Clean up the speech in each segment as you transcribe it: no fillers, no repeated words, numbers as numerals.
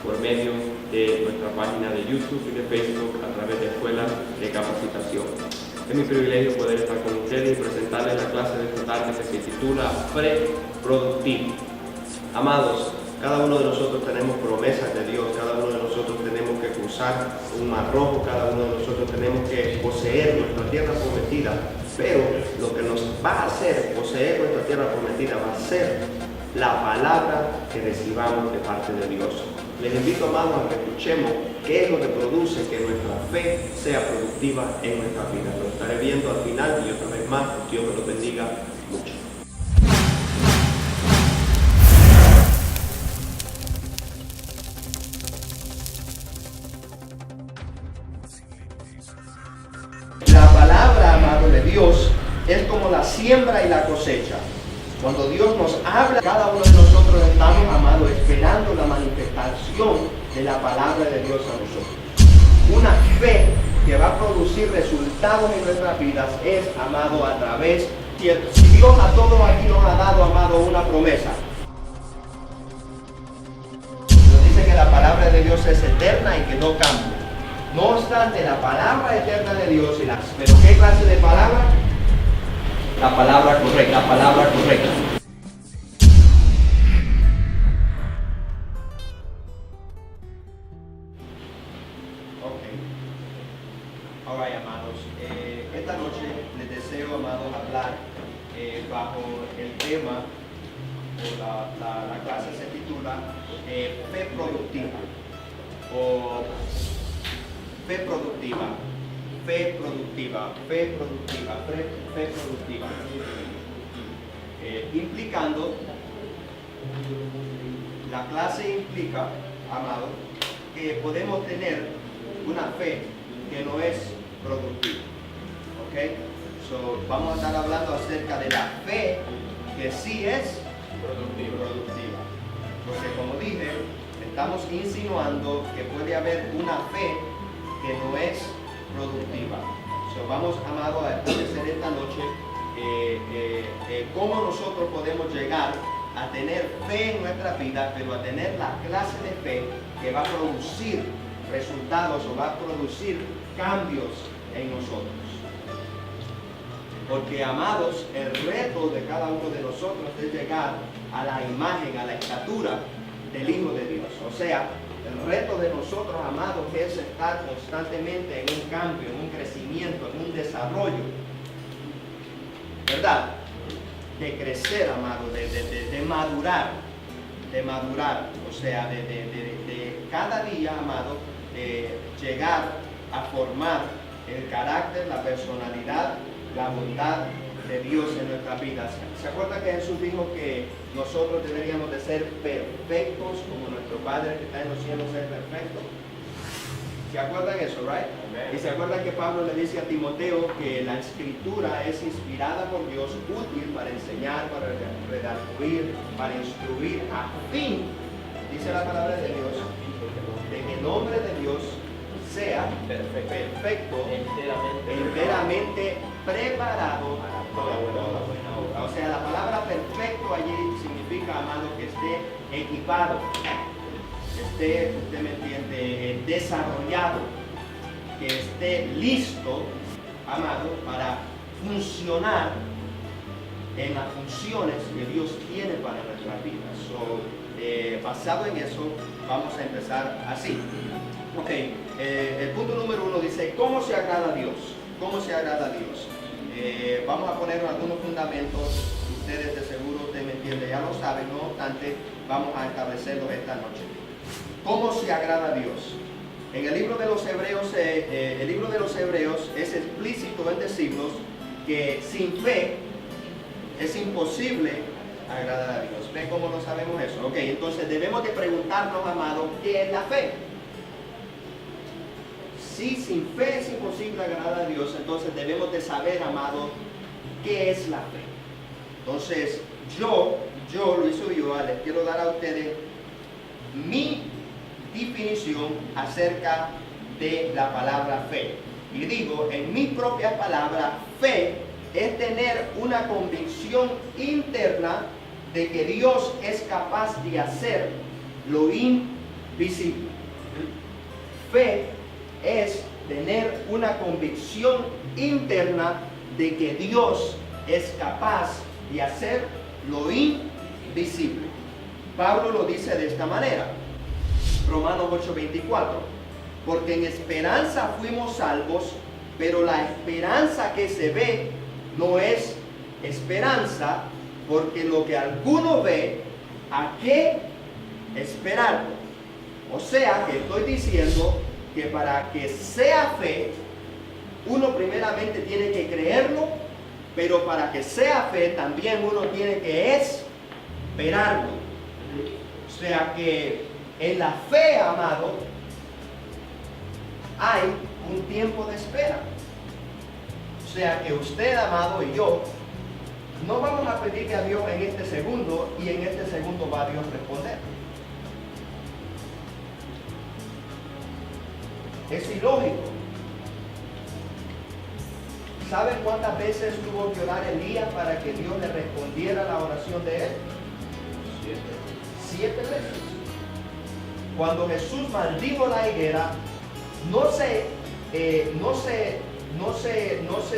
por medio de nuestra página de YouTube y de Facebook a través de escuelas de capacitación. Es mi privilegio poder estar con ustedes y presentarles la clase de esta tarde que se titula Fe Productiva. Amados, cada uno de nosotros tenemos promesas de Dios, cada uno de nosotros tenemos que cruzar un mar rojo, cada uno de nosotros tenemos que poseer nuestra tierra prometida, pero lo que nos va a hacer poseer nuestra tierra prometida va a ser la palabra que recibamos de parte de Dios. Les invito, amados, a que escuchemos qué es lo que produce que nuestra fe sea productiva en nuestra vida. Lo estaré viendo al final y otra vez más. Dios me lo bendiga mucho. La palabra, amado de Dios, es como la siembra y la cosecha. Cuando Dios nos habla, cada uno de nosotros estamos, amados, esperando la manifestación de la palabra de Dios a nosotros. Una fe que va a producir resultados en nuestras vidas es, amado, a través de... Si Dios a todos aquí nos ha dado, amado, una promesa. Nos dice que la palabra de Dios es eterna y que no cambia. No obstante, la palabra eterna de Dios, ¿pero qué clase de palabra? La palabra correcta, la palabra correcta. Ok. Ahora, amados, esta noche les deseo, amados, hablar bajo el tema, o la clase se titula Fe Productiva, o Fe Productiva. Fe productiva, fe productiva, fe productiva. Implicando, la clase implica, amado, que podemos tener una fe que no es productiva. ¿Ok? So, vamos a estar hablando acerca de la fe que sí es productiva. Porque como dije, estamos insinuando que puede haber una fe que no es productiva. So, vamos, amado, a establecer esta noche cómo nosotros podemos llegar a tener fe en nuestra vida, pero a tener la clase de fe que va a producir resultados o va a producir cambios en nosotros. Porque, amados, el reto de cada uno de nosotros es llegar a la imagen, a la estatura del Hijo de Dios. O sea, el reto de nosotros, amados, es estar constantemente en un cambio, en un crecimiento, en un desarrollo, ¿verdad? De crecer, amado, de madurar, o sea, de cada día, amado, llegar a formar el carácter, la personalidad, la bondad de Dios en nuestras vidas. ¿Se acuerdan que Jesús dijo que nosotros deberíamos de ser perfectos como nuestro Padre que está en los cielos es perfecto? ¿Se acuerdan eso, right? Y se acuerdan que Pablo le dice a Timoteo que la escritura es inspirada por Dios, útil para enseñar, para redarguir, para instruir, a fin, dice la palabra de Dios, de que el hombre de Dios sea perfecto, enteramente preparado para toda buena obra. O sea, la palabra perfecto allí significa, amado, que esté equipado, que esté, usted me entiende, desarrollado, que esté listo, amado, para funcionar en las funciones que Dios tiene para nuestras vidas. So, basado en eso, vamos a empezar así. Ok, el punto número 1 dice, ¿cómo se agrada a Dios? ¿Cómo se agrada a Dios? Vamos a poner algunos fundamentos, ustedes de seguro, usted me entiende, ya lo saben, no obstante, vamos a establecerlos esta noche. ¿Cómo se agrada a Dios? En el libro de los Hebreos, es explícito en decirnos que sin fe es imposible agradar a Dios. ¿Ven cómo no sabemos eso? Ok, entonces debemos de preguntarnos, amado, ¿qué es la fe? Si sin fe es imposible agradar a Dios, entonces debemos de saber, amado, ¿qué es la fe? Entonces, yo, Luis Ulloa, les quiero dar a ustedes mi definición acerca de la palabra fe. Y digo, en mis propias palabras, fe es tener una convicción interna de que Dios es capaz de hacer lo visible. Fe es tener una convicción interna de que Dios es capaz de hacer lo invisible. Pablo lo dice de esta manera, Romanos 8:24, porque en esperanza fuimos salvos, pero la esperanza que se ve no es esperanza, porque lo que alguno ve, ¿a qué esperarlo? O sea que estoy diciendo que para que sea fe, uno primeramente tiene que creerlo, pero para que sea fe también uno tiene que esperarlo. O sea que en la fe, amado, hay un tiempo de espera. O sea que usted, amado, y yo no vamos a pedirle a Dios en este segundo y en este segundo va Dios a responder. Es ilógico. ¿Saben cuántas veces tuvo que orar Elías para que Dios le respondiera la oración de él? 7 veces. Cuando Jesús maldijo la higuera, no se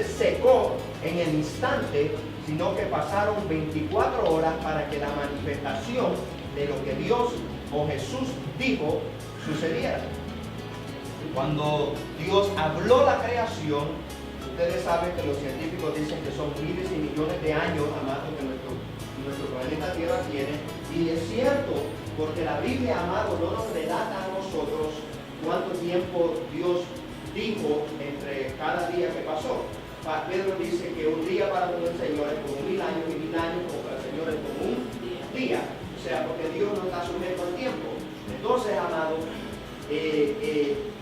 secó en el instante, sino que pasaron 24 horas para que la manifestación de lo que Dios o Jesús dijo sucediera. Cuando Dios habló la creación, ustedes saben que los científicos dicen que son miles y millones de años, amados, que nuestro planeta Tierra tiene, y es cierto, porque la Biblia, amado, no nos relata a nosotros cuánto tiempo Dios dijo entre cada día que pasó. Pedro dice que un día para el Señor es como 1000 años y 1000 años para el Señor es como un día. O sea, porque Dios no está sujeto al tiempo. Entonces, amado,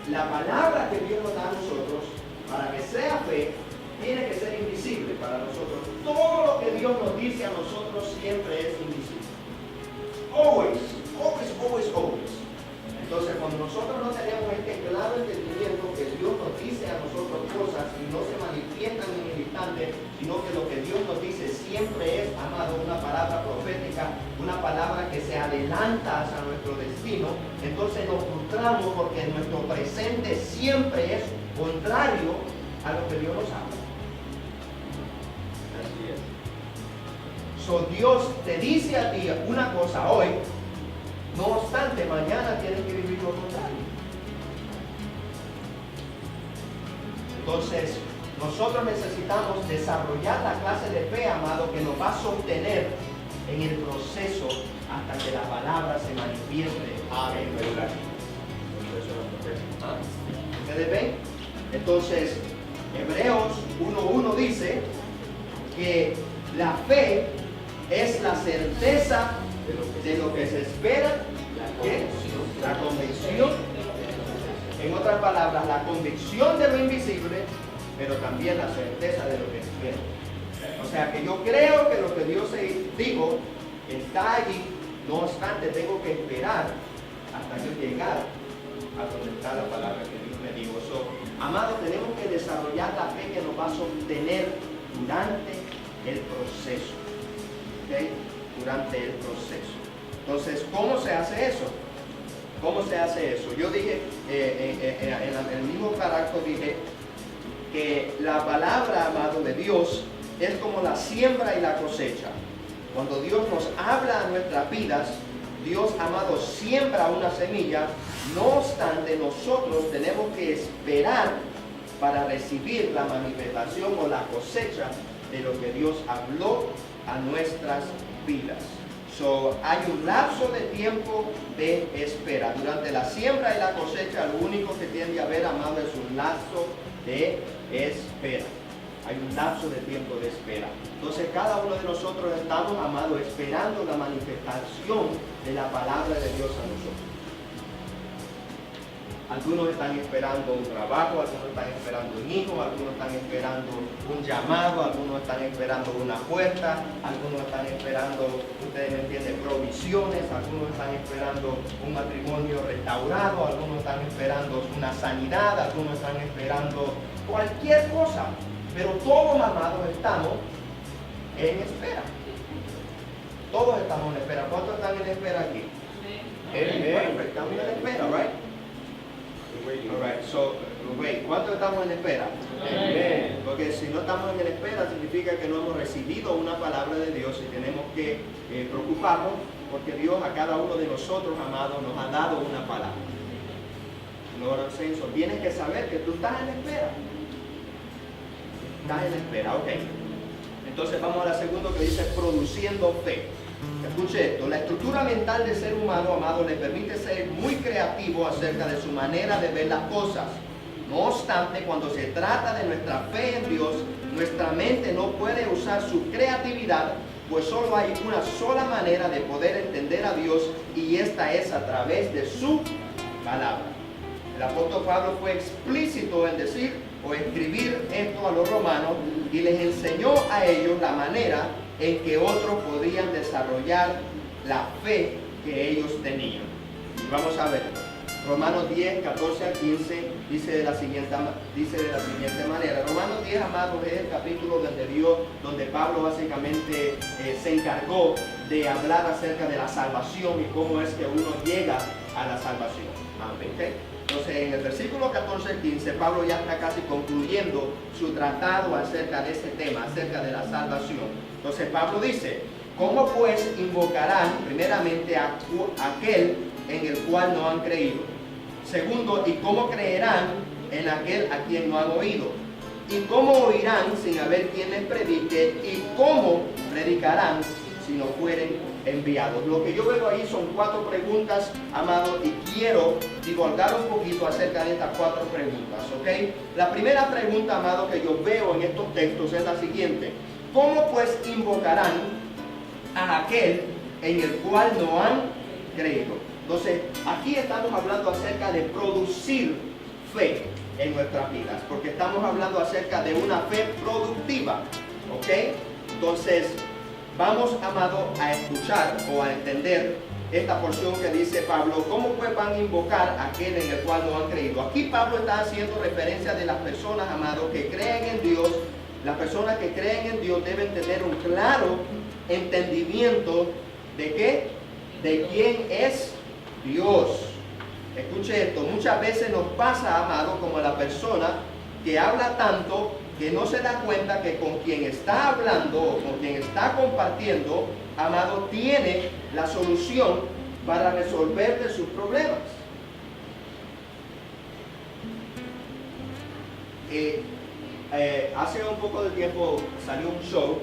la palabra que Dios nos da a nosotros, para que sea fe, tiene que ser invisible para nosotros. Todo lo que Dios nos dice a nosotros siempre es invisible. Always, always, always, always. Entonces, cuando nosotros no tenemos este claro entendimiento que Dios nos dice a nosotros cosas y no se manifiestan en el instante, sino que lo que Dios nos dice siempre es, amado, una palabra profética, una palabra que se adelanta hacia nuestro destino, entonces nos frustramos porque nuestro presente siempre es contrario a lo que Dios nos habla. Así es. So, Dios te dice a ti una cosa hoy, no obstante, mañana tienes que vivir lo contrario. Entonces, nosotros necesitamos desarrollar la clase de fe, amado, que nos va a sostener en el proceso hasta que la palabra se manifieste en verdad. ¿Ustedes ven? Entonces, Hebreos 1:1 dice que la fe es la certeza de lo que se espera, la convicción, en otras palabras, la convicción de lo invisible, pero también la certeza de lo que se espera. O sea que yo creo que lo que Dios dijo está allí, no obstante tengo que esperar hasta yo llegar a donde está la palabra que Dios me dijo. Amado, tenemos que desarrollar la fe que nos va a sostener durante el proceso. ¿Okay? Durante el proceso. Entonces, ¿cómo se hace eso? ¿Cómo se hace eso? Yo dije, en el mismo carácter dije que la palabra, amado, de Dios es como la siembra y la cosecha. Cuando Dios nos habla a nuestras vidas, Dios, amado, siembra una semilla. No obstante, nosotros tenemos que esperar para recibir la manifestación o la cosecha de lo que Dios habló a nuestras vidas. Hay un lapso de tiempo de espera. Durante la siembra y la cosecha, lo único que tiende a haber, amado, es un lapso de espera. Hay un lapso de tiempo de espera. Entonces, cada uno de nosotros estamos, amado, esperando la manifestación de la palabra de Dios a nosotros. Algunos están esperando un trabajo, algunos están esperando un hijo, algunos están esperando un llamado, algunos están esperando una puerta, algunos están esperando, ustedes me entienden, provisiones, algunos están esperando un matrimonio restaurado, algunos están esperando una sanidad, algunos están esperando cualquier cosa. Pero todos, amados, estamos en espera. Todos estamos en espera. ¿Cuántos están en espera aquí? Perfecto, estamos en espera, right? All right, so, wait, ¿cuánto estamos en espera? Amen. Porque si no estamos en espera, significa que no hemos recibido una palabra de Dios y tenemos que preocuparnos porque Dios a cada uno de nosotros, amados, nos ha dado una palabra. No, so, tienes que saber que tú estás en espera. Estás en espera, ok. Entonces vamos a la segunda que dice produciendo fe. Escuche esto, la estructura mental del ser humano, amado, le permite ser muy creativo acerca de su manera de ver las cosas. No obstante, cuando se trata de nuestra fe en Dios, nuestra mente no puede usar su creatividad, pues solo hay una sola manera de poder entender a Dios y esta es a través de su palabra. El apóstol Pablo fue explícito en decir o escribir esto a los romanos y les enseñó a ellos la manera en que otros podían desarrollar la fe que ellos tenían. Y vamos a ver, Romanos 10, 14 al 15 dice de la siguiente manera. Romanos 10, amados, es el capítulo donde Pablo básicamente se encargó de hablar acerca de la salvación y cómo es que uno llega a la salvación. Amén. ¿Okay? Entonces, en el versículo 14 al 15, Pablo ya está casi concluyendo su tratado acerca de este tema, acerca de la salvación. Entonces, Pablo dice, ¿cómo pues invocarán primeramente a aquel en el cual no han creído? Segundo, ¿y cómo creerán en aquel a quien no han oído? ¿Y cómo oirán sin haber quien les predique? ¿Y cómo predicarán si no fueren enviados? Lo que yo veo ahí son 4 preguntas, amados, y quiero divulgar un poquito acerca de estas 4 preguntas, ¿ok? La primera pregunta, amado, que yo veo en estos textos es la siguiente. ¿Cómo pues invocarán a aquel en el cual no han creído? Entonces, aquí estamos hablando acerca de producir fe en nuestras vidas, porque estamos hablando acerca de una fe productiva, ¿ok? Entonces, vamos, amado, a escuchar o a entender esta porción que dice Pablo, ¿cómo pues van a invocar a aquel en el cual no han creído? Aquí Pablo está haciendo referencia de las personas, amado, que creen en Dios. Las personas que creen en Dios deben tener un claro entendimiento de qué, de quién es Dios. Escuche esto, muchas veces nos pasa, amado, como la persona que habla tanto que no se da cuenta que con quien está hablando o con quien está compartiendo, amado, tiene la solución para resolver de sus problemas. Hace un poco de tiempo salió un show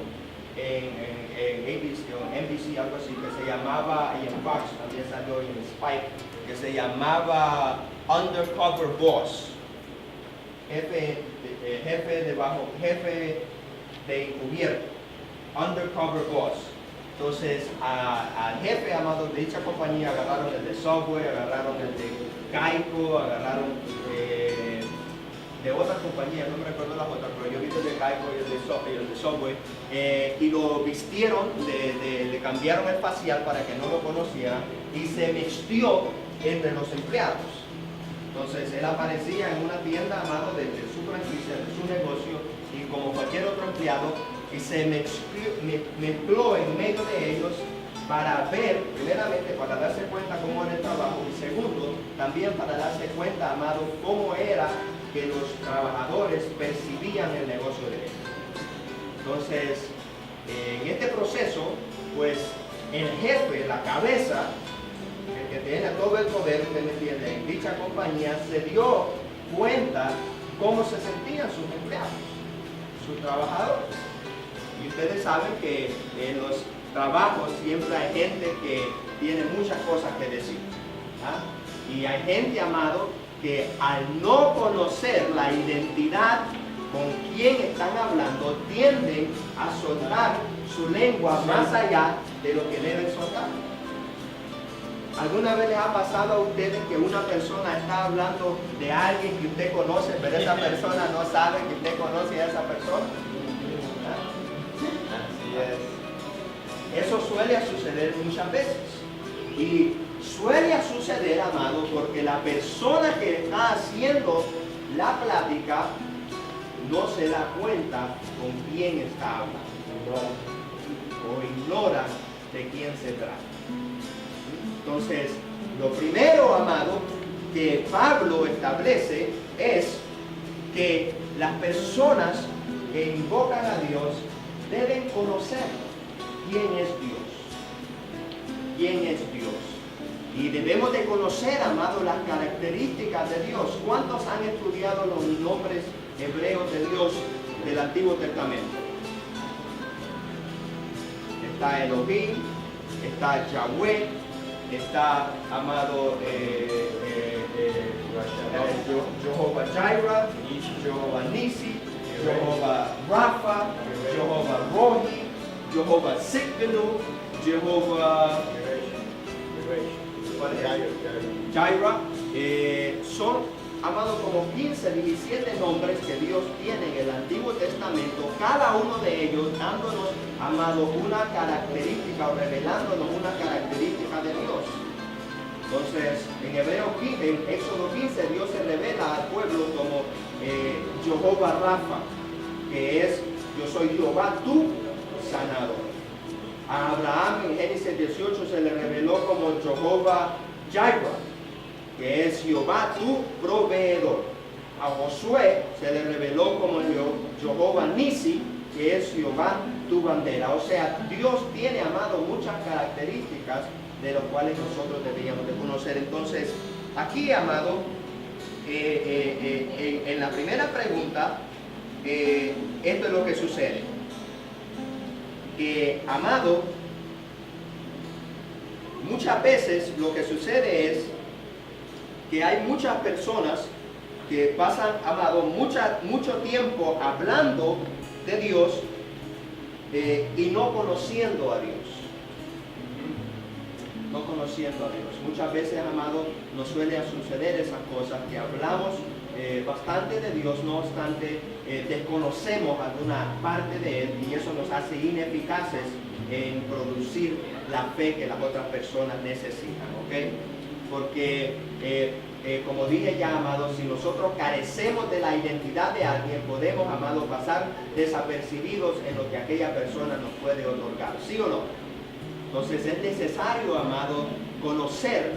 en NBC, algo así, que se llamaba, y en Fox también salió, y en Spike, que se llamaba Undercover Boss. Jefe de encubierto, Undercover Boss. Entonces, al jefe, amado, de dicha compañía agarraron el de Subway, agarraron el de Geico, agarraron de otras compañías, no me recuerdo las otras, pero yo vi el de Geico y el de Subway, y lo vistieron, le cambiaron el facial para que no lo conocieran y se mezcló entre los empleados. Entonces él aparecía en una tienda, amado, de su franquicia, de su negocio, y como cualquier otro empleado, y se mezcló en medio de ellos para ver, primeramente, para darse cuenta cómo era el trabajo, y segundo, también para darse cuenta, amado, cómo era que los trabajadores percibían el negocio de ellos. Entonces, en este proceso, pues el jefe, la cabeza, el que tiene todo el poder, usted me entiende, en dicha compañía, se dio cuenta cómo se sentían sus empleados, sus trabajadores. Y ustedes saben que en los trabajos siempre hay gente que tiene muchas cosas que decir, ¿ah? Y hay gente, amado, que al no conocer la identidad con quien están hablando, tienden a soltar su lengua más allá de lo que deben soltar. ¿Alguna vez les ha pasado a ustedes que una persona está hablando de alguien que usted conoce, pero esa persona no sabe que usted conoce a esa persona? Así es. Eso suele suceder muchas veces. Y suele suceder, amado, porque la persona que está haciendo la plática no se da cuenta con quién está hablando o ignora de quién se trata. Entonces, Lo primero, amado, que Pablo establece es que las personas que invocan a Dios deben conocer quién es Dios. ¿Quién es Dios? Y debemos de conocer, amado, las características de Dios. ¿Cuántos han estudiado los nombres hebreos de Dios del Antiguo Testamento? Está Elohim, está Yahweh, está, amado, Jehová Jireh, Jehová Nisi, Jehová Rafa, Jehová Rohi, Jehová Tsidkenu, Jehová Jireh. Son, amado, como 15, 17 nombres que Dios tiene en el Antiguo Testamento, cada uno de ellos dándonos, amado, una característica o revelándonos una característica de Dios. Entonces, en Éxodo 15, Dios se revela al pueblo como Jehová Rafa, que es, yo soy Jehová, tu sanador. A Abraham en Génesis 18 se le reveló como Jehová Jireh, que es Jehová, tu proveedor. A Josué se le reveló como Jehová Nisi, que es Jehová, tu bandera. O sea, Dios tiene, amado, muchas características de los cuales nosotros deberíamos de conocer. Entonces, aquí, amado, en la primera pregunta, esto es lo que sucede. Amado, muchas veces lo que sucede es que hay muchas personas que pasan, amado, mucho tiempo hablando de Dios y no conociendo a Dios. No conociendo a Dios. Muchas veces, amado, nos suele suceder esas cosas que hablamos bastante de Dios, no obstante desconocemos alguna parte de Él, y eso nos hace ineficaces en producir la fe que las otras personas necesitan, ¿ok? Porque como dije ya, amado, si nosotros carecemos de la identidad de alguien, podemos, amado, pasar desapercibidos en lo que aquella persona nos puede otorgar, ¿sí o no? Entonces es necesario, amado, conocer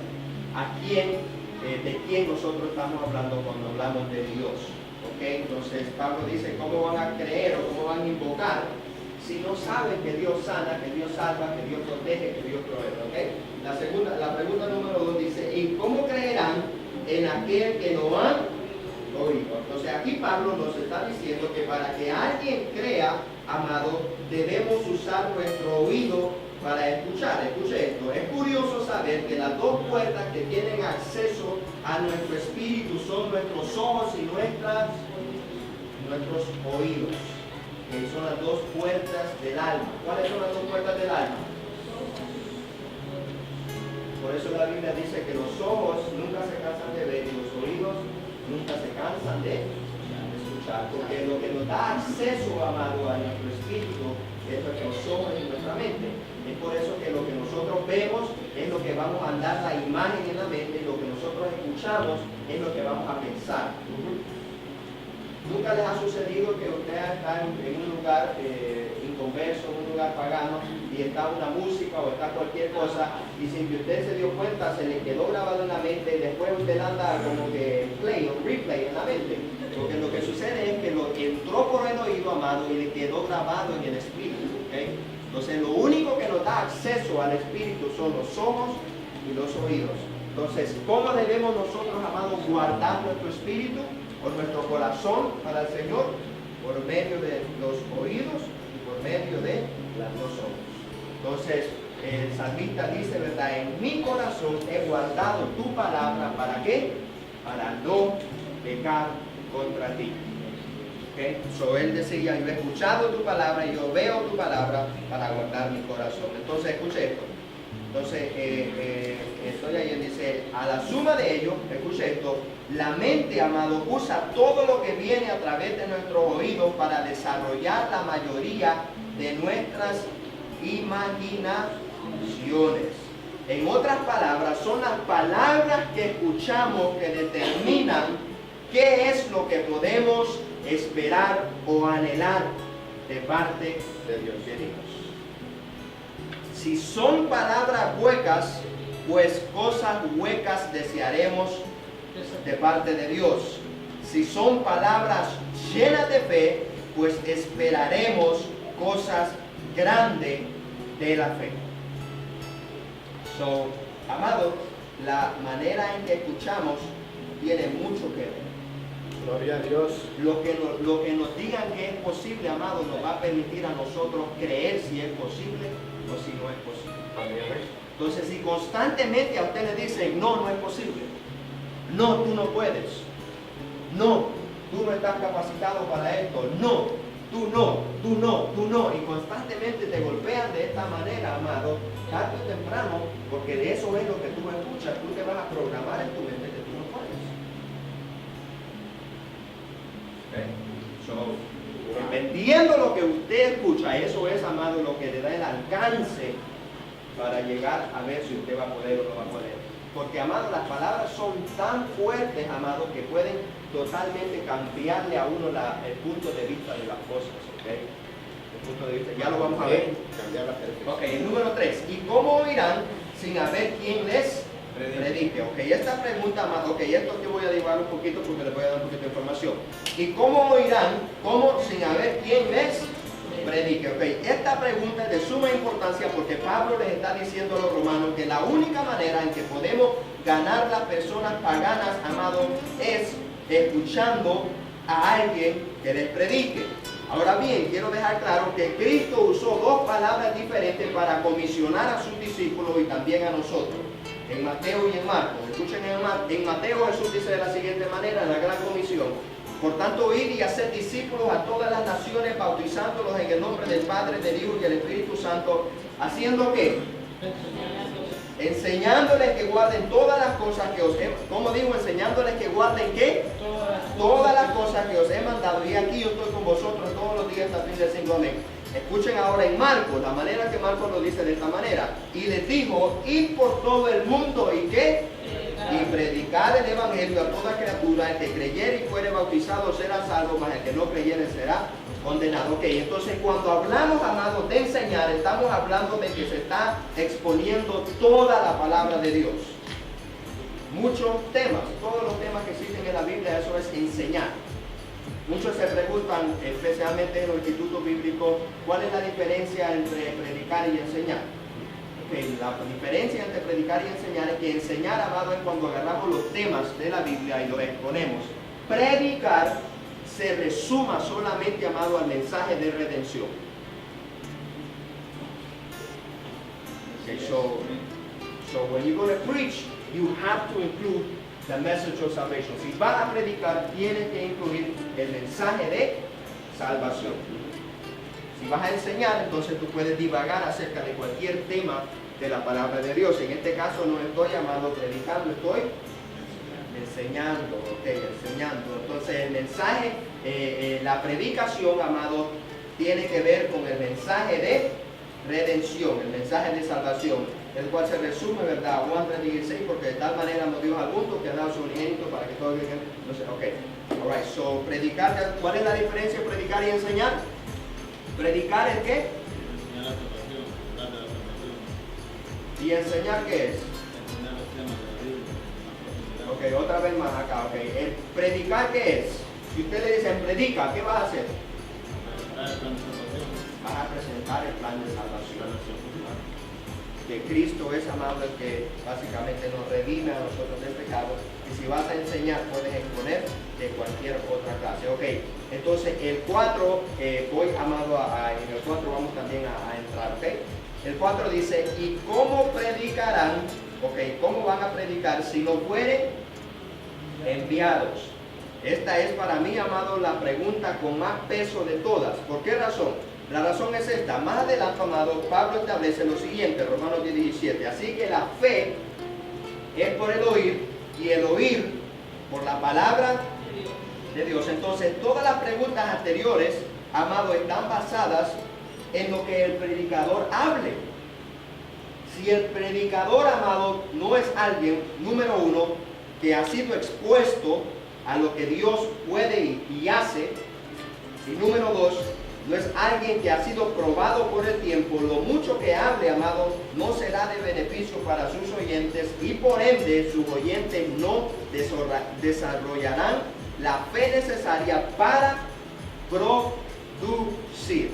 a quién, de quién nosotros estamos hablando cuando hablamos de Dios. ¿Okay? Entonces Pablo dice, ¿cómo van a creer o cómo van a invocar si no saben que Dios sana, que Dios salva, que Dios protege, que Dios provee? ¿Okay? La pregunta número 2 dice, ¿y cómo creerán en aquel que no han oído? Entonces aquí Pablo nos está diciendo que para que alguien crea, amado, debemos usar nuestro oído para escuchar. Escuche esto, es curioso saber que las dos puertas que tienen acceso a nuestro espíritu son nuestros ojos y nuestros oídos, que son las dos puertas del alma. ¿Cuáles son las dos puertas del alma? Por eso la Biblia dice que los ojos nunca se cansan de ver y los oídos nunca se cansan de escuchar, porque lo que nos da acceso, amado, a nuestro espíritu es nuestros ojos y nuestra mente. Es por eso que lo que nosotros vemos es lo que vamos a andar la imagen en la mente, y lo que nosotros escuchamos es lo que vamos a pensar. ¿Nunca les ha sucedido que ustedes están en un lugar inconverso, en un lugar pagano, y está una música o está cualquier cosa, y sin que usted se dio cuenta, se le quedó grabado en la mente, y después usted anda como que play o replay en la mente? Porque lo que sucede es que lo entró por el oído, amado, y le quedó grabado en el espíritu. ¿Okay? Entonces lo único que nos da acceso al espíritu son los ojos y los oídos. Entonces, ¿cómo debemos nosotros, amados, guardar nuestro espíritu o nuestro corazón para el Señor? Por medio de los oídos y por medio de los ojos. Entonces, el salmista dice, ¿verdad? En mi corazón he guardado tu palabra, ¿para qué? Para no pecar contra ti. Okay. So él decía, yo he escuchado tu palabra, yo veo tu palabra para guardar mi corazón. Entonces, escuche esto. Entonces, estoy ahí, dice, a la suma de ello, escuche esto, la mente, amado, usa todo lo que viene a través de nuestros oídos para desarrollar la mayoría de nuestras imaginaciones. En otras palabras, son las palabras que escuchamos que determinan qué es lo que podemos esperar o anhelar de parte de Dios. Si son palabras huecas, pues cosas huecas desearemos de parte de Dios. Si son palabras llenas de fe, pues esperaremos cosas grandes de la fe. So, amado, la manera en que escuchamos tiene mucho que ver. Gloria a Dios. Lo que nos digan que es posible, amado, nos va a permitir a nosotros creer si es posible o si no es posible. Amén. Entonces, si constantemente a usted le dicen, no, no es posible, no, tú no puedes, no, tú no estás capacitado para esto, no, tú no, tú no, tú no, y constantemente te golpean de esta manera, amado, tarde o temprano, porque de eso es lo que tú escuchas, tú te vas a programar en tu mente que tú no puedes. Okay. So, dependiendo lo que usted escucha, eso es, amado, lo que le da el alcance para llegar a ver si usted va a poder o no va a poder. Porque, amado, las palabras son tan fuertes, amado, que pueden totalmente cambiarle a uno el punto de vista de las cosas. ¿Okay? El punto de vista, ya lo vamos a ver. Cambiar la perspectiva. Ok, el número 3. ¿Y cómo oirán sin haber quien les predique? Ok, esta pregunta, amado, ok, esto que voy a divagar un poquito porque les voy a dar un poquito de información. ¿Y cómo oirán? ¿Cómo sin haber quien les predique? Ok, esta pregunta es de suma importancia porque Pablo les está diciendo a los romanos que la única manera en que podemos ganar las personas paganas, amado, es escuchando a alguien que les predique. Ahora bien, quiero dejar claro que Cristo usó dos palabras diferentes para comisionar a sus discípulos y también a nosotros, en Mateo y en Marcos. Escuchen, en Mateo Jesús dice de la siguiente manera, en la gran comisión: por tanto, id y hacer discípulos a todas las naciones, bautizándolos en el nombre del Padre, del Hijo y del Espíritu Santo, ¿haciendo qué? Enseñándoles que guarden todas las cosas que os he, ¿cómo digo? Enseñándoles que guarden ¿qué? Todas las cosas que os he mandado. Y aquí yo estoy con vosotros todos los días hasta el fin del siglo. Amén. Escuchen ahora en Marcos, la manera que Marcos lo dice de esta manera. Y les dijo, id por todo el mundo y ¿qué? Y predicar el evangelio a toda criatura. El que creyere y fuere bautizado será salvo, mas el que no creyere será condenado. Ok, entonces cuando hablamos, amados, de enseñar, estamos hablando de que se está exponiendo toda la palabra de Dios. Muchos temas, todos los temas que existen en la Biblia, eso es enseñar. Muchos se preguntan, especialmente en los institutos bíblicos, ¿cuál es la diferencia entre predicar y enseñar? Okay, la diferencia entre predicar y enseñar es que enseñar, amado, es cuando agarramos los temas de la Biblia y los exponemos. Predicar se resuma solamente, amado, al mensaje de redención. Okay, so when you're going to preach, you have to include the message of salvation. Si vas a predicar, tienes que incluir el mensaje de salvación. Si vas a enseñar, entonces tú puedes divagar acerca de cualquier tema de la palabra de Dios. En este caso no estoy llamado predicando, estoy enseñando, enseñando. Entonces el mensaje, la predicación, amado, tiene que ver con el mensaje de redención, el mensaje de salvación, el cual se resume, ¿verdad? Juan 3:16, porque de tal manera amó Dios al mundo que ha dado su unigénito para que todos digan, no sé, ok. Alright, so predicar, ¿cuál es la diferencia entre predicar y enseñar? ¿Predicar es qué? Enseñar la salvación, hablar de la salvación. ¿Y enseñar qué es? Enseñar los temas de la Biblia. Ok, otra vez más acá, ok. ¿El predicar qué es? Si usted le dicen predica, ¿qué vas a hacer? Presentar el plan de salvación. Vas a presentar el plan de salvación. Que Cristo es, amado, el que básicamente nos redime a nosotros del pecado. Y si vas a enseñar, puedes exponer de cualquier otra clase. Ok, entonces el 4, voy, amado, en el 4 vamos también a entrar, ok. El 4 dice, ¿y cómo predicarán? Ok, ¿cómo van a predicar si no fueren enviados? Esta es para mí, amado, la pregunta con más peso de todas. ¿Por qué razón? La razón es esta. Más adelante, amado, Pablo establece lo siguiente, Romanos 10:17. Así que la fe es por el oír y el oír por la palabra de Dios. Entonces, todas las preguntas anteriores, amado, están basadas en lo que el predicador hable. Si el predicador, amado, no es alguien, número uno, que ha sido expuesto a lo que Dios puede y hace, y número dos, no es alguien que ha sido probado por el tiempo. Lo mucho que hable, amado, no será de beneficio para sus oyentes y por ende sus oyentes no desarrollarán la fe necesaria para producir.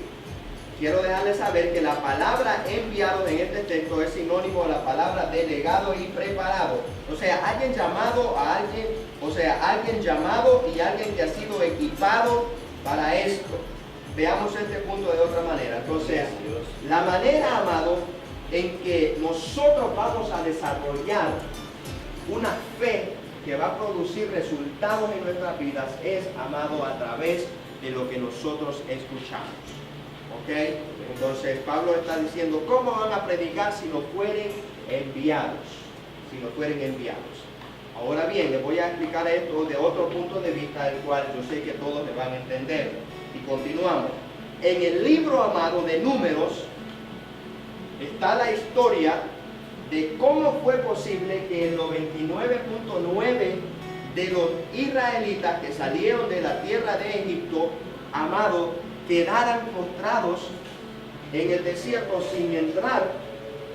Quiero dejarles saber que la palabra enviado en este texto es sinónimo a la palabra delegado y preparado. O sea, alguien llamado a alguien, alguien llamado y alguien que ha sido equipado para esto. Veamos este punto de otra manera. Entonces, la manera, amado, en que nosotros vamos a desarrollar una fe que va a producir resultados en nuestras vidas es, amado, a través de lo que nosotros escuchamos. ¿Ok? Entonces Pablo está diciendo, ¿cómo van a predicar si no fueren enviados? Si no fueren enviados. Ahora bien, les voy a explicar esto de otro punto de vista, el cual yo sé que todos me van a entender. Y continuamos. En el libro, amado, de Números, está la historia de cómo fue posible que el 99.9 de los israelitas que salieron de la tierra de Egipto, amado, quedaran postrados en el desierto sin entrar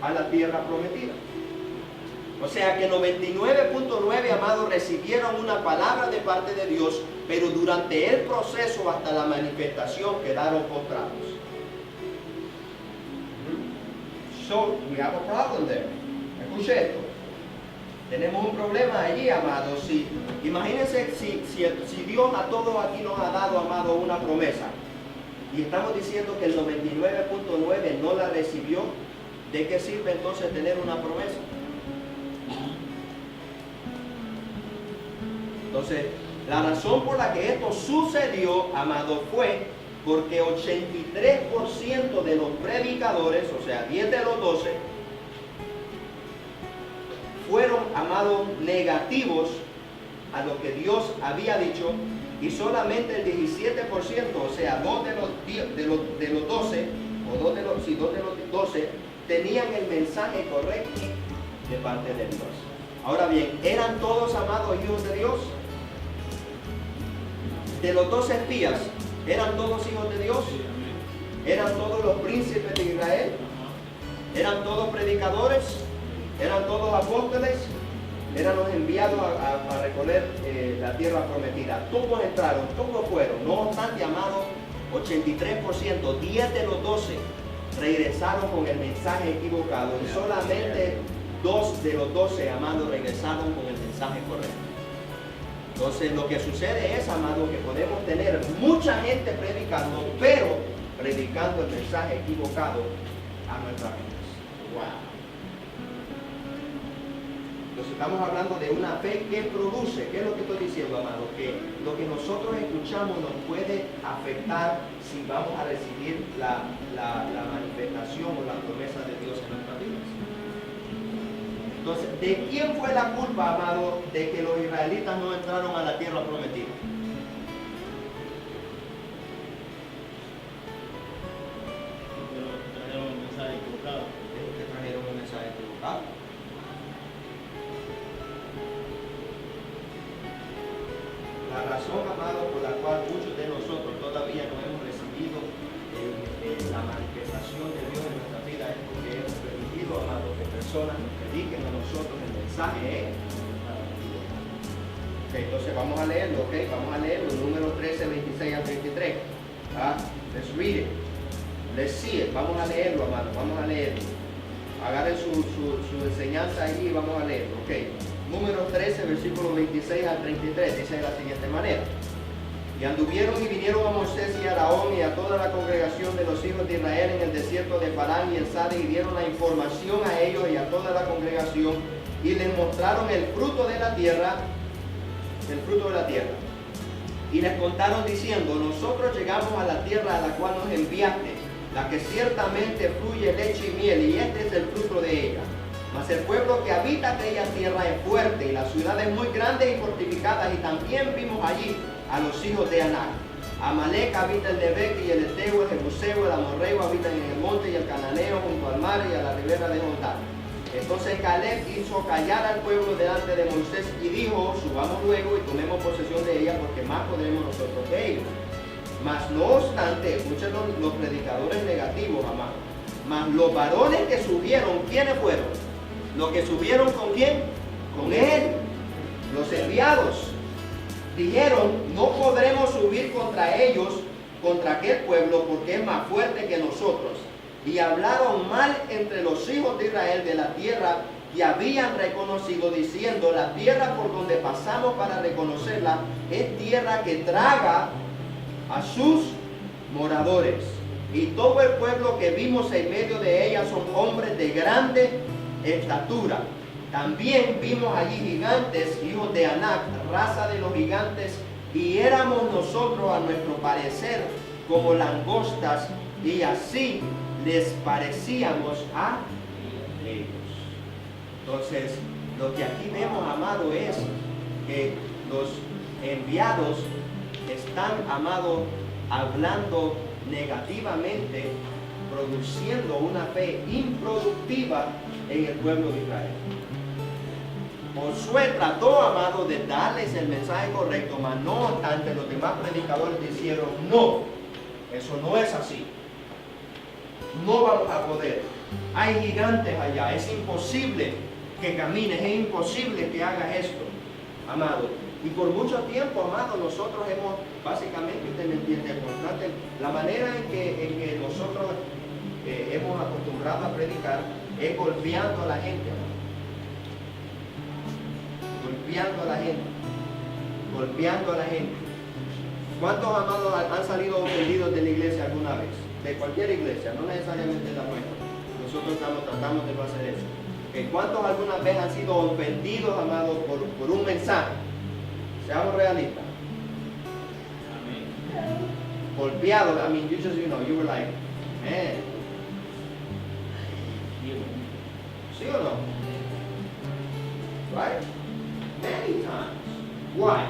a la tierra prometida. O sea que 99.9, amados, recibieron una palabra de parte de Dios, pero durante el proceso hasta la manifestación quedaron postrados. So, we have a problem there. Escuche esto. Tenemos un problema allí, amados. Imagínense si Dios a todos aquí nos ha dado, amado, una promesa. Y estamos diciendo que el 99.9 no la recibió. ¿De qué sirve entonces tener una promesa? Entonces, la razón por la que esto sucedió, amado, fue porque 83% de los predicadores, o sea, 10 de los 12, fueron, amados, negativos a lo que Dios había dicho, y solamente el 17%, o sea, 2 de los 12, o 2 de los 12, tenían el mensaje correcto de parte de Dios. Ahora bien, ¿eran todos, amados, hijos de Dios? De los 12 espías, ¿eran todos hijos de Dios? ¿Eran todos los príncipes de Israel? ¿Eran todos predicadores? ¿Eran todos apóstoles? Eran los enviados a recorrer la tierra prometida. Todos entraron, todos fueron. No obstante, amado, 83%, 10 de los 12 regresaron con el mensaje equivocado y solamente 2 de los 12, amados, regresaron con el mensaje correcto. Entonces, lo que sucede es, amado, que podemos tener mucha gente predicando, pero predicando el mensaje equivocado a nuestras vidas. Wow. Entonces estamos hablando de una fe que produce. ¿Qué es lo que estoy diciendo, amado? Que lo que nosotros escuchamos nos puede afectar si vamos a recibir la manifestación o la promesa de Dios en nuestras vidas. Entonces, ¿de quién fue la culpa, amado, de que los israelitas no entraron a la tierra prometida? Trajeron un mensaje equivocado. Que trajeron un mensaje equivocado. La razón, amado, por la cual muchos de nosotros todavía no hemos recibido la manifestación de Dios en nuestra vida es porque hemos permitido, amado, que personas nos prediquen a nosotros el mensaje. Entonces vamos a leerlo, vamos a leerlo, número 13, 26 al 33. Let's read it. Let's see it. Vamos a leerlo, amado, vamos a leerlo. Agarren su enseñanza ahí y vamos a leerlo, Número 13, versículo 26 al 33, dice de la siguiente manera. Y anduvieron y vinieron a Moisés y a Aarón y a toda la congregación de los hijos de Israel en el desierto de Parán y el Sade, y dieron la información a ellos y a toda la congregación, y les mostraron el fruto de la tierra, y les contaron diciendo: nosotros llegamos a la tierra a la cual nos enviaste, la que ciertamente fluye leche y miel, y este es el fruto de ella. Mas el pueblo que habita aquella tierra es fuerte, y las ciudades muy grandes y fortificadas, y también vimos allí a los hijos de Anac. Amalek habita el Nebec y el Eteo, el Jebuseo, el Amorreo habitan en el monte, y el Cananeo junto al mar y a la ribera de Jordán. Entonces Caleb hizo callar al pueblo delante de Moisés y dijo: subamos luego y tomemos posesión de ella, porque más podremos nosotros que ellos. Mas no obstante, escuchen los predicadores negativos, amados. Mas los varones que subieron, ¿quiénes fueron? Los que subieron ¿con quién? Con él. Los enviados. Dijeron, no podremos subir contra ellos, contra aquel pueblo, porque es más fuerte que nosotros. Y hablaron mal entre los hijos de Israel de la tierra que habían reconocido, diciendo, la tierra por donde pasamos para reconocerla es tierra que traga a sus moradores. Y todo el pueblo que vimos en medio de ella son hombres de grande estatura. También vimos allí gigantes, hijos de Anac, raza de los gigantes, y éramos nosotros a nuestro parecer como langostas, y así les parecíamos a ellos. Entonces, lo que aquí vemos, amado, es que los enviados están, amado, hablando negativamente, produciendo una fe improductiva en el pueblo de Israel. Josué trató, amado, de darles el mensaje correcto, mas no obstante los demás predicadores dijeron, no, eso no es así. No vamos a poder. Hay gigantes allá, es imposible que camines, es imposible que hagas esto, amado. Y por mucho tiempo, amado, nosotros hemos, básicamente, usted me entiende, la manera en que nosotros hemos acostumbrado a predicar es golpeando a la gente, amado. Golpeando a la gente. Golpeando a la gente. ¿Cuántos, amados, han salido ofendidos de la iglesia alguna vez? De cualquier iglesia, no necesariamente la nuestra. Nosotros tratamos de no hacer eso. ¿Cuántos alguna vez han sido ofendidos, amados, por un mensaje? Seamos realistas. Golpeados, I mean, you were like, man. ¿Sí o no? Right? Many times. Why?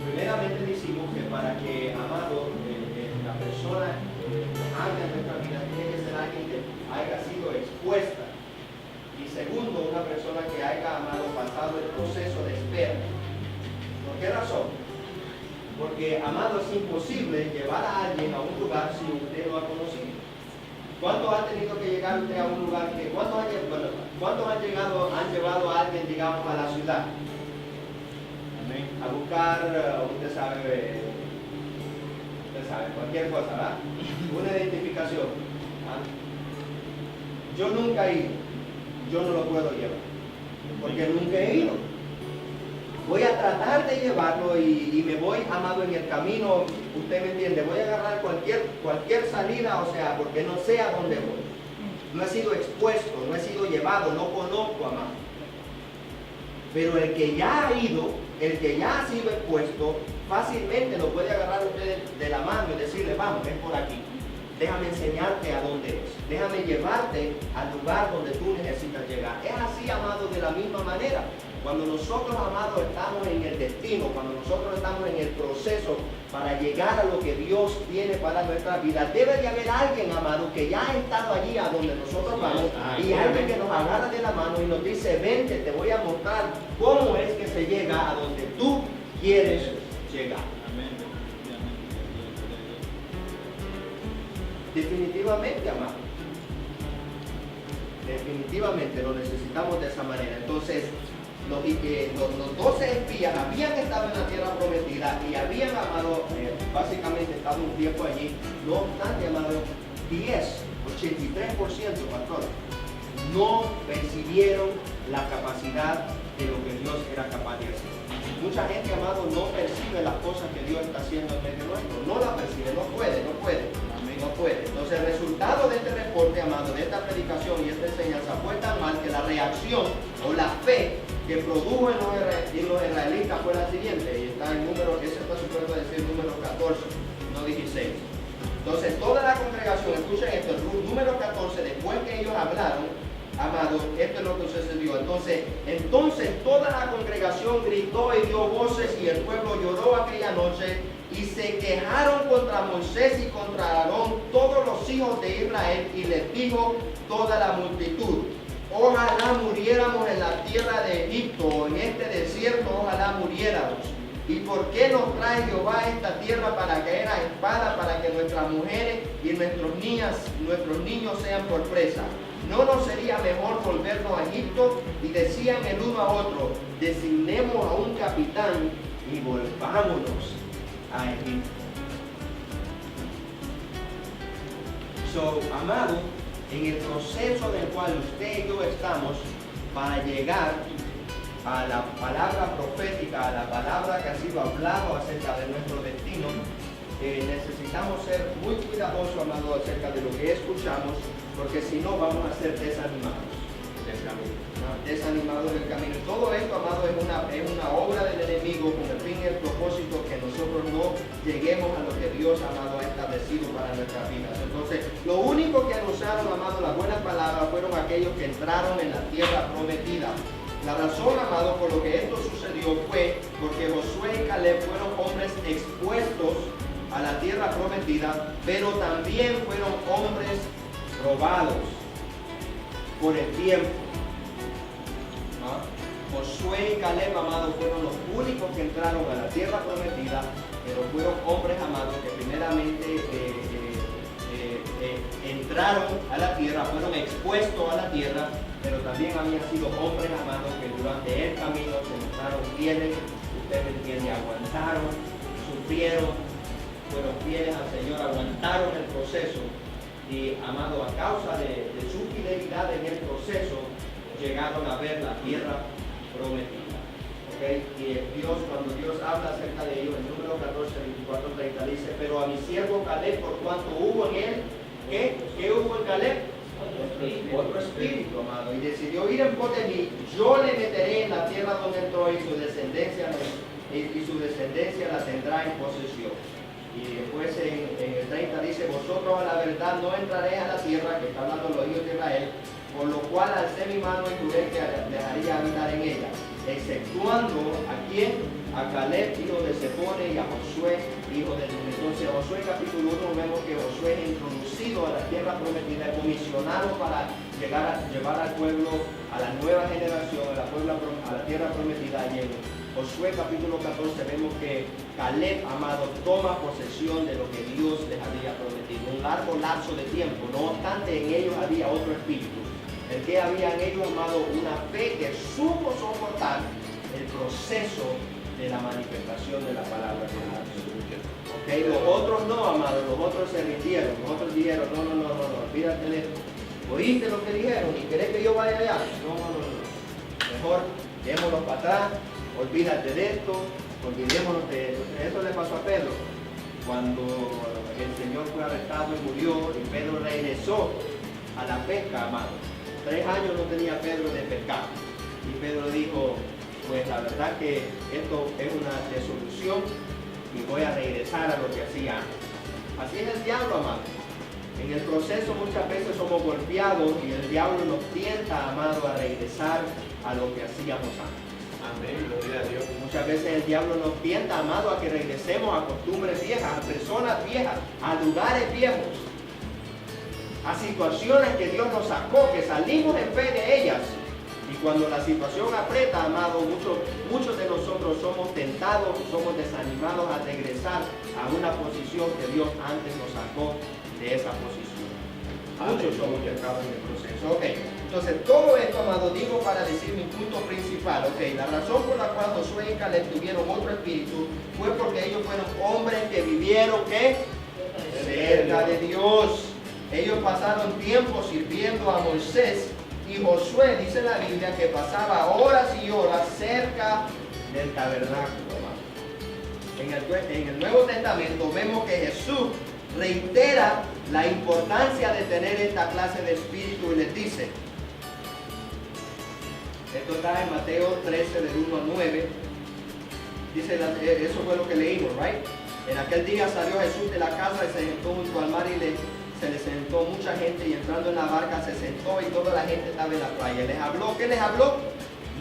Primeramente decimos que para que, amado, la persona haga en nuestra vida tiene que ser alguien que haya sido expuesta. Y segundo, una persona que haya, amado, pasado el proceso de espera. ¿Por qué razón? Porque, amado, es imposible llevar a alguien a un lugar si usted no ha conocido. ¿Cuántos han tenido que llegar usted a un lugar que, cuántos han llevado a alguien, digamos, a la ciudad? A buscar, usted sabe, cualquier cosa, ¿verdad? Una identificación. ¿Ah? Yo nunca he ido, yo no lo puedo llevar, porque nunca he ido. Voy a tratar de llevarlo y me voy, amado, en el camino, usted me entiende, voy a agarrar cualquier salida, o sea, porque no sé a dónde voy. No he sido expuesto, no he sido llevado, no conozco, amado. Pero el que ya ha ido, el que ya ha sido expuesto, fácilmente lo puede agarrar usted de la mano y decirle, vamos, ven por aquí. Déjame enseñarte a dónde es. Déjame llevarte al lugar donde tú necesitas llegar. Es así, amado, de la misma manera. Cuando nosotros, amados, estamos en el destino, cuando nosotros estamos en el proceso para llegar a lo que Dios tiene para nuestra vida, debe de haber alguien, amado, que ya ha estado allí a donde nosotros vamos, y alguien que nos agarra de la mano y nos dice, vente, te voy a mostrar cómo es que se llega a donde tú quieres llegar. Definitivamente, amado. Definitivamente lo necesitamos de esa manera. Entonces, los 12 espías habían estado en la tierra prometida y habían, amado, básicamente estado un tiempo allí. No obstante, amado, 83%, pastor, no percibieron la capacidad de lo que Dios era capaz de hacer. Mucha gente, amado, no percibe las cosas que Dios está haciendo en medio nuestro. No la percibe, no puede. No puede. Entonces el resultado de este reporte, amado, de esta predicación y esta enseñanza fue tan mal que la reacción o la fe que produjo en los israelitas fue la siguiente, y está en número, ese está supuesto decir número 14, no 16. Entonces toda la congregación, escuchen esto, el número 14, después que ellos hablaron, amado, esto es lo que sucedió. Entonces toda la congregación gritó y dio voces, y el pueblo lloró aquella noche, y se quejaron contra Moisés y contra Aarón todos los hijos de Israel, y les dijo toda la multitud, ojalá muriéramos en la tierra de Egipto, o en este desierto, ojalá muriéramos. ¿Y por qué nos trae Jehová a esta tierra para caer a espada, para que nuestras mujeres y nuestros niños sean por presa? ¿No nos sería mejor volvernos a Egipto? Y decían el uno a otro, designemos a un capitán y volvámonos a Egipto. Amado, en el proceso del cual usted y yo estamos para llegar a la palabra profética, a la palabra que ha sido hablado acerca de nuestro destino, necesitamos ser muy cuidadosos, amado, acerca de lo que escuchamos, porque si no vamos a ser desanimados del camino. Desanimados del camino. Todo esto, amado, es una obra del enemigo con el fin y el propósito que nosotros no lleguemos a lo que Dios, amado, ha establecido para nuestras vidas. Entonces, lo único que anunciaron, amado, las buenas palabras fueron aquellos que entraron en la tierra prometida. La razón, amado, por lo que esto sucedió fue porque Josué y Caleb fueron hombres expuestos a la tierra prometida, pero también fueron hombres probados por el tiempo. Josué y Caleb, amado, fueron los únicos que entraron a la tierra prometida, pero fueron hombres, amados, que primeramente entraron a la tierra, fueron expuestos a la tierra, pero también habían sido hombres, amados, que durante el camino se mostraron fieles, ustedes entienden, aguantaron, sufrieron, fueron fieles al Señor, aguantaron el proceso y, amado, a causa de su fidelidad en el proceso, llegaron a ver la tierra prometida. ¿Okay? Y Dios, cuando Dios habla acerca de ellos, en número 14, 24, 30, dice, pero a mi siervo Caleb, por cuanto hubo en él, ¿qué hubo en Caleb? Otro espíritu, amado, y decidió ir en pos de mí, yo le meteré en la tierra donde entró y su descendencia la tendrá en posesión. Y después en el 30 dice, vosotros a la verdad no entraréis a la tierra, que está hablando los hijos de Israel, por lo cual alcé mi mano y juré que dejaría habitar en ella, exceptuando a quién, a Caleb, hijo de Sefone, y a Josué, hijo de Nun. Entonces, Josué capítulo 1, vemos que Josué es introducido a la tierra prometida, es comisionado para llevar al pueblo, a la nueva generación, a la tierra prometida. Y en Josué capítulo 14 vemos que Caleb, amado, toma posesión de lo que Dios les había prometido. Un largo lapso de tiempo, no obstante, en ellos había otro espíritu. El que había en ellos, amado, una fe que supo soportar el proceso de la manifestación de la palabra de Dios. Okay, los otros no, amado, los otros se rindieron, los otros dijeron, no, olvídate de esto. ¿Oíste lo que dijeron? ¿Y querés que yo vaya allá? No. Mejor démoslo para atrás, olvídate de esto, olvidémonos de esto. Eso le pasó a Pedro. Cuando el Señor fue arrestado y murió, y Pedro regresó a la pesca, amado. 3 años no tenía Pedro de pescar. Y Pedro dijo, pues la verdad que esto es una desolución y voy a regresar a lo que hacía antes. Así es el diablo, amado. En el proceso muchas veces somos golpeados y el diablo nos tienta, amado, a regresar a lo que hacíamos antes. Amén, gloria a Dios. Muchas veces el diablo nos tienta, amado, a que regresemos a costumbres viejas, a personas viejas, a lugares viejos, a situaciones que Dios nos sacó, que salimos en fe de ellas. Y cuando la situación aprieta, amado, muchos de nosotros somos tentados, somos desanimados a regresar a una posición que Dios antes nos sacó de esa posición. Muchos somos tentados en el proceso. Ok, entonces todo esto, amado, digo para decir mi punto principal. Ok, la razón por la cual Josué y Caleb tuvieron otro espíritu fue porque ellos fueron hombres que vivieron, ¿qué? Cerca de Dios. Ellos pasaron tiempo sirviendo a Moisés. Y Josué, dice la Biblia, que pasaba horas y horas cerca del tabernáculo. En el Nuevo Testamento vemos que Jesús reitera la importancia de tener esta clase de espíritu y les dice, esto está en Mateo 13 del 1 al 9, dice, eso fue lo que leímos, right? En aquel día salió Jesús de la casa y se sentó junto al mar y se le sentó mucha gente, y entrando en la barca se sentó y toda la gente estaba en la playa. Les habló, ¿qué les habló?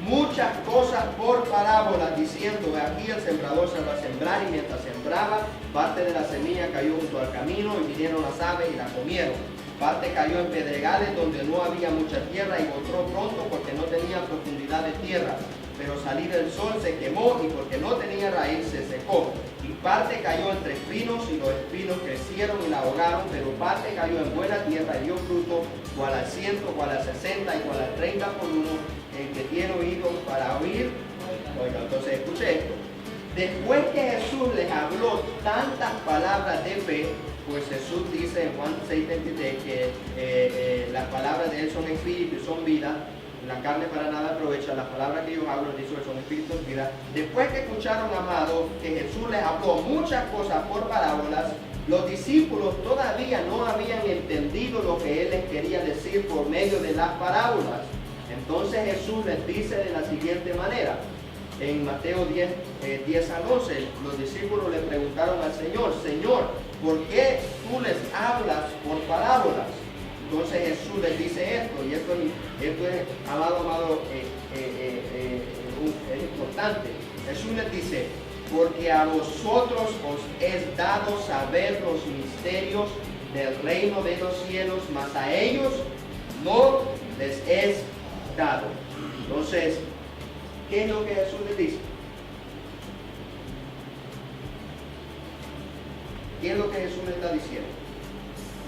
Muchas cosas por parábolas, diciendo, aquí el sembrador se va a sembrar, y mientras sembraba, parte de la semilla cayó junto al camino y vinieron las aves y la comieron. Parte cayó en pedregales donde no había mucha tierra y brotó pronto porque no tenía profundidad de tierra. Pero pero salir el sol se quemó y porque no tenía raíz se secó. Y parte cayó entre espinos y los espinos crecieron y la ahogaron, pero parte cayó en buena tierra y dio fruto, cual al 100, cual al 60 y cual al 30 por uno. El que tiene oídos para oír, oiga, entonces escuche esto. Después que Jesús les habló tantas palabras de fe, pues Jesús dice en Juan 6:23 que las palabras de Él son espíritu y son vida. La carne para nada aprovecha, las palabras que ellos hablan de eso son espíritu y vida. Después que escucharon, amados, que Jesús les habló muchas cosas por parábolas, los discípulos todavía no habían entendido lo que Él les quería decir por medio de las parábolas. Entonces Jesús les dice de la siguiente manera. En Mateo 10 al 11, los discípulos le preguntaron al Señor, Señor, ¿por qué tú les hablas por parábolas? Entonces Jesús les dice esto, y esto es, amado, es importante. Jesús les dice, porque a vosotros os es dado saber los misterios del reino de los cielos, mas a ellos no les es dado. Entonces, ¿qué es lo que Jesús les dice? ¿Qué es lo que Jesús les está diciendo?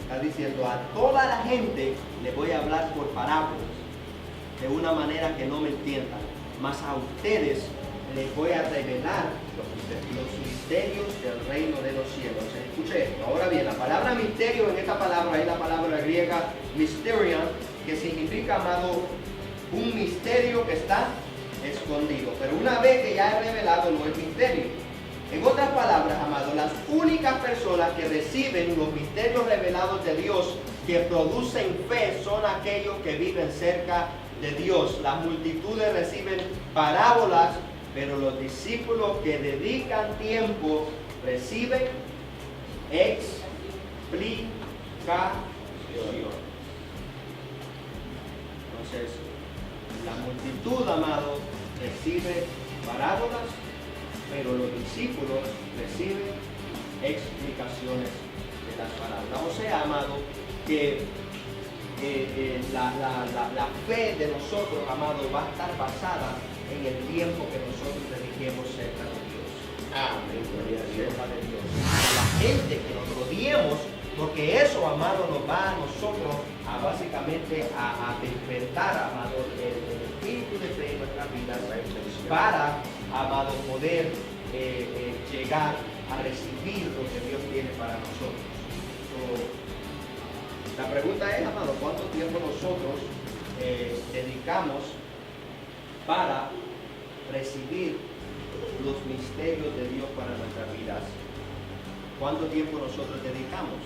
Está diciendo, a toda la gente le voy a hablar por parábolas, de una manera que no me entiendan, mas a ustedes les voy a revelar los misterios del reino de los cielos. Escuche esto. Ahora bien, la palabra misterio en esta palabra es la palabra griega mysterion, que significa, amado, un misterio que está escondido. Pero una vez que ya es revelado, no es misterio. En otras palabras, amados, las únicas personas que reciben los misterios revelados de Dios, que producen fe, son aquellos que viven cerca de Dios. Las multitudes reciben parábolas, pero los discípulos que dedican tiempo reciben explicación. Entonces, la multitud, amado, recibe parábolas, pero los discípulos reciben explicaciones de las parábolas. O sea, amado, que la fe de nosotros, amado, va a estar basada en el tiempo que nosotros dediquemos cerca de Dios. Amén. Cerca de Dios. A la gente que nos rodeemos, porque eso, amado, nos va a nosotros a básicamente a despertar, amado, el espíritu de fe en nuestras vidas para, amado, poder llegar a recibir lo que Dios tiene para nosotros. La pregunta es, amado, ¿cuánto tiempo nosotros dedicamos para recibir los misterios de Dios para nuestras vidas? ¿Cuánto tiempo nosotros dedicamos?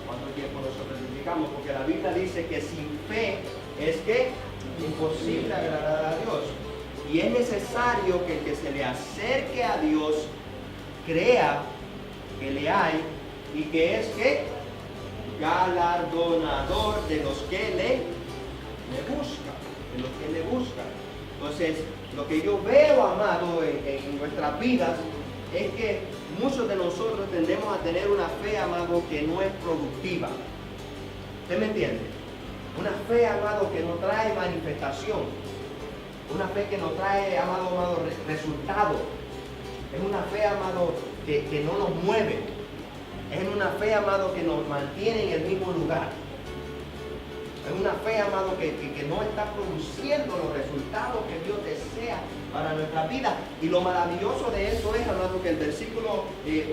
¿Cuánto tiempo nosotros dedicamos? Porque la Biblia dice que sin fe es que imposible agradar a Dios. Y es necesario que el que se le acerque a Dios crea que le hay y que es que galardonador de los que le buscan, de los que le buscan. Entonces, lo que yo veo, amado, en nuestras vidas es que muchos de nosotros tendemos a tener una fe, amado, que no es productiva. ¿Usted me entiende? Una fe, amado, que no trae manifestación. Una fe que no trae, amado, resultado. Es una fe, amado, que no nos mueve. Es una fe, amado, que nos mantiene en el mismo lugar. Es una fe, amado, que no está produciendo los resultados que Dios desea para nuestra vida. Y lo maravilloso de eso es, amado, que el versículo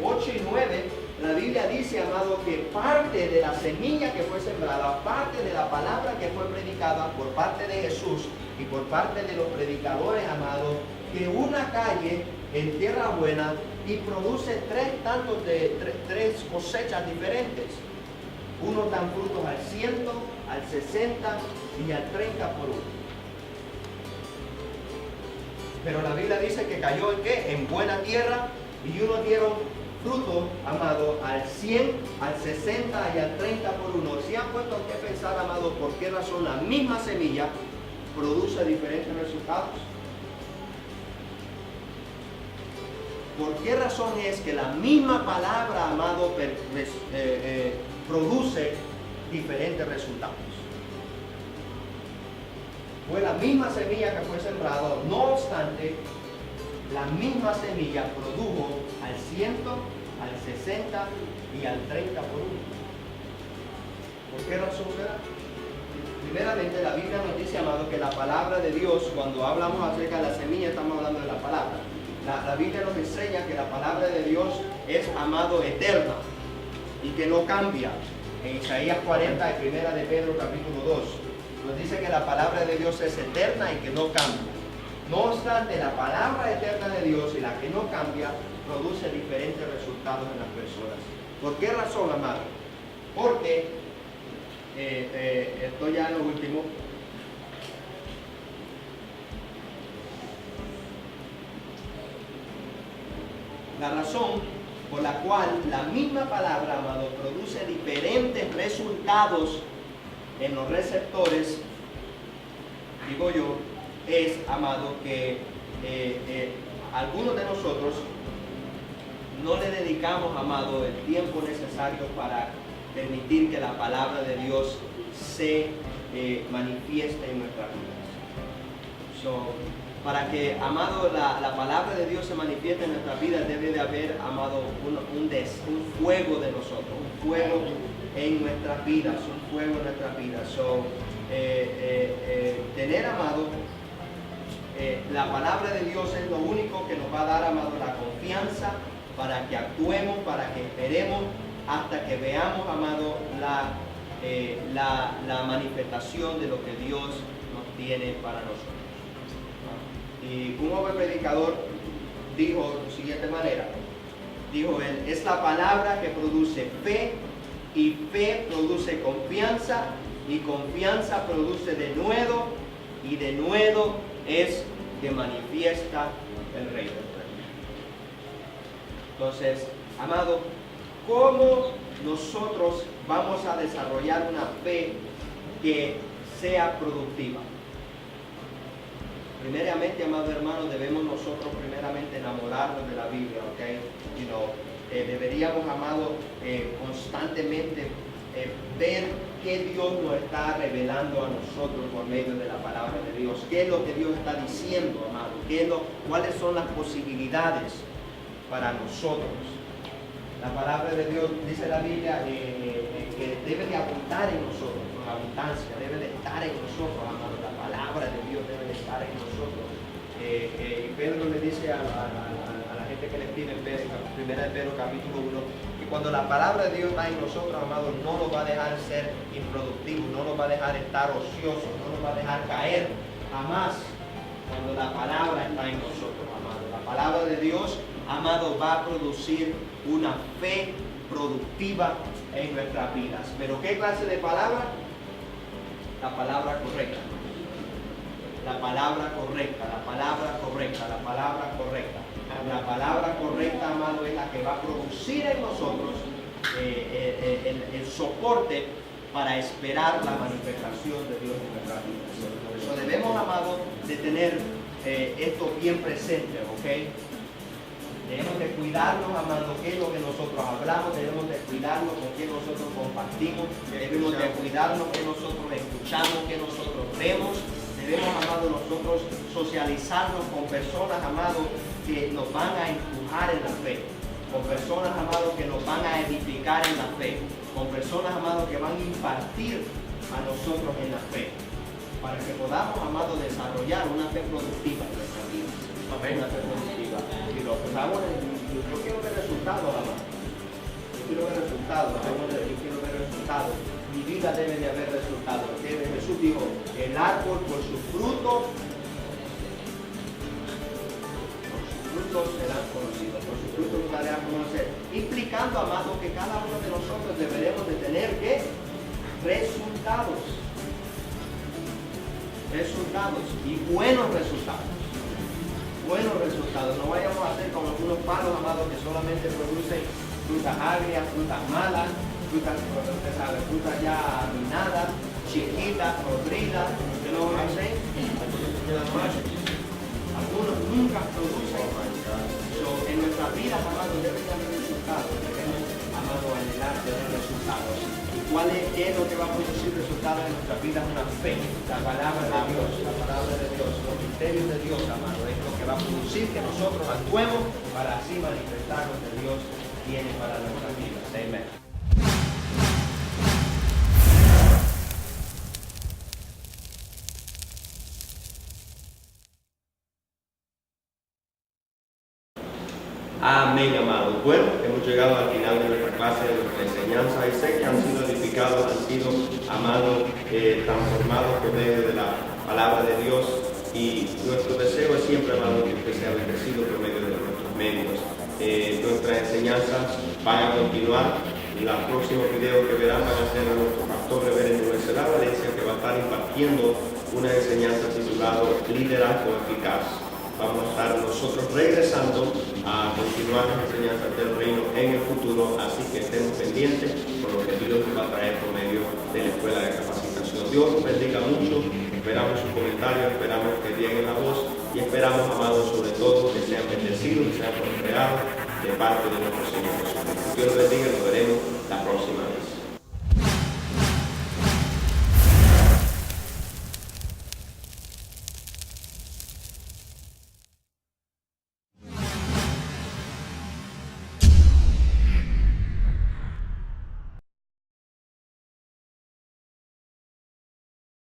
8 y 9, la Biblia dice, amado, que parte de la semilla que fue sembrada, parte de la palabra que fue predicada por parte de Jesús y por parte de los predicadores, amado, que una calle en tierra buena y produce tres cosechas diferentes. Unos dan frutos al 100, al 60 y al 30 por uno. Pero la Biblia dice que cayó en ¿qué? En buena tierra, y unos dieron fruto, amado, al 100, al 60 y al 30 por uno. ¿Se han puesto a qué pensar, amado, por qué razón la misma semilla produce diferentes resultados? ¿Por qué razón es que la misma palabra, amado, produce diferentes resultados? Fue la misma semilla que fue sembrada, no obstante, la misma semilla produjo al 100, al 60 y al 30 por uno. ¿Por qué razón será? Primeramente, la Biblia nos dice, amado, que la palabra de Dios, cuando hablamos acerca de la semilla, estamos hablando de la palabra. La Biblia nos enseña que la palabra de Dios es, amado, eterna y que no cambia. En Isaías 40, en primera de Pedro, capítulo 2, nos dice que la palabra de Dios es eterna y que no cambia. No obstante, la palabra eterna de Dios y la que no cambia produce diferentes resultados en las personas. ¿Por qué razón, amado? Porque estoy ya en lo último. La razón por la cual la misma palabra, amado, produce diferentes resultados en los receptores, digo yo, es, amado, que algunos de nosotros no le dedicamos, amado, el tiempo necesario para permitir que la palabra de Dios se manifieste en nuestras vidas. Para que, amado, la palabra de Dios se manifieste en nuestras vidas, debe de haber, amado, un fuego de nosotros, un fuego en nuestras vidas, un fuego en nuestras vidas. Tener, amado, la palabra de Dios es lo único que nos va a dar, amado, la confianza para que actuemos, para que esperemos, hasta que veamos, amado, la manifestación de lo que Dios nos tiene para nosotros. Y un joven predicador dijo de la siguiente manera, dijo él, es la palabra que produce fe, y fe produce confianza, y confianza produce denuedo, y denuedo es que manifiesta el Rey del Rey. Entonces, amado, ¿cómo nosotros vamos a desarrollar una fe que sea productiva? Primeramente, amado hermano, debemos nosotros primeramente enamorarnos de la Biblia, ¿ok? Deberíamos, amado, constantemente ver qué Dios nos está revelando a nosotros por medio de la palabra de Dios. ¿Qué es lo que Dios está diciendo, amado? ¿Cuáles son las posibilidades para nosotros? La palabra de Dios, dice la Biblia, que debe de abundar en nosotros, con abundancia, debe de estar en nosotros, amado. La palabra de Dios debe de estar en nosotros. Y Pedro le dice a la gente que le pide en primera de Pedro capítulo 1, que cuando la palabra de Dios está en nosotros, amado, no nos va a dejar ser improductivos, no nos va a dejar estar ociosos, no nos va a dejar caer jamás cuando la palabra está en nosotros, amado. La palabra de Dios, amado, va a producir una fe productiva en nuestras vidas. ¿Pero qué clase de palabra? La palabra correcta. La palabra correcta, la palabra correcta, la palabra correcta. La palabra correcta, amado, es la que va a producir en nosotros el soporte para esperar la manifestación de Dios en nuestras vidas. Por eso debemos, amado, de tener esto bien presente, ¿ok? Debemos de cuidarnos, amado, qué es lo que nosotros hablamos, debemos de cuidarnos con qué nosotros compartimos, debemos de cuidarnos qué nosotros escuchamos, qué nosotros vemos. Debemos, amado, nosotros socializarnos con personas, amado, que nos van a empujar en la fe, con personas, amado, que nos van a edificar en la fe, con personas, amado, que van a impartir a nosotros en la fe, para que podamos, amado, desarrollar una fe productiva en nuestra vida. Una fe productiva. Y lo que vamos, yo quiero ver resultados, amado. Yo quiero ver resultados, yo quiero ver resultados. Mi vida debe de haber resultados. Jesús dijo, el árbol por sus frutos serán conocidos, por sus frutos los daré a conocer. Implicando, amado, que cada uno de nosotros deberemos de tener ¿qué? Resultados. Resultados y buenos resultados. Buenos resultados. No vayamos a hacer como algunos palos, amados, que solamente producen frutas agrias, frutas malas, frutas ya arruinadas, chiquitas, podridas, que no van a hacer. Algunos nunca producen. En nuestras vidas, amados, deben de haber resultados. Debemos, amados, anhelar terminar de tener resultados. ¿Y qué es lo que va a producir resultados en nuestras vidas? Una fe, la palabra de Dios, los misterios de Dios, amado, es lo que va a producir que nosotros actuemos para así manifestar lo que Dios tiene para nuestras vidas. Amén. Amén, amados. Bueno, hemos llegado al final de nuestra clase, de nuestra enseñanza, y sé que han sido edificados, han sido, amados, transformados por medio de la palabra de Dios, y nuestro deseo es siempre, amados, que usted sea bendecido por medio de nuestros medios. Nuestras enseñanzas van a continuar. Los próximos videos que verán van a ser a nuestro pastor reverendo Wenceslas Valencia, que va a estar impartiendo una enseñanza titulada Liderazgo Eficaz. Vamos a estar nosotros regresando a continuar las enseñanzas del reino en el futuro, así que estemos pendientes por lo que Dios nos va a traer por medio de la escuela de capacitación. Dios nos bendiga mucho, esperamos sus comentarios, esperamos que lleguen la voz y esperamos, amados, sobre todo que sean bendecidos, que sean prosperados de parte de nuestro Señor Jesús. Dios los bendiga, nos veremos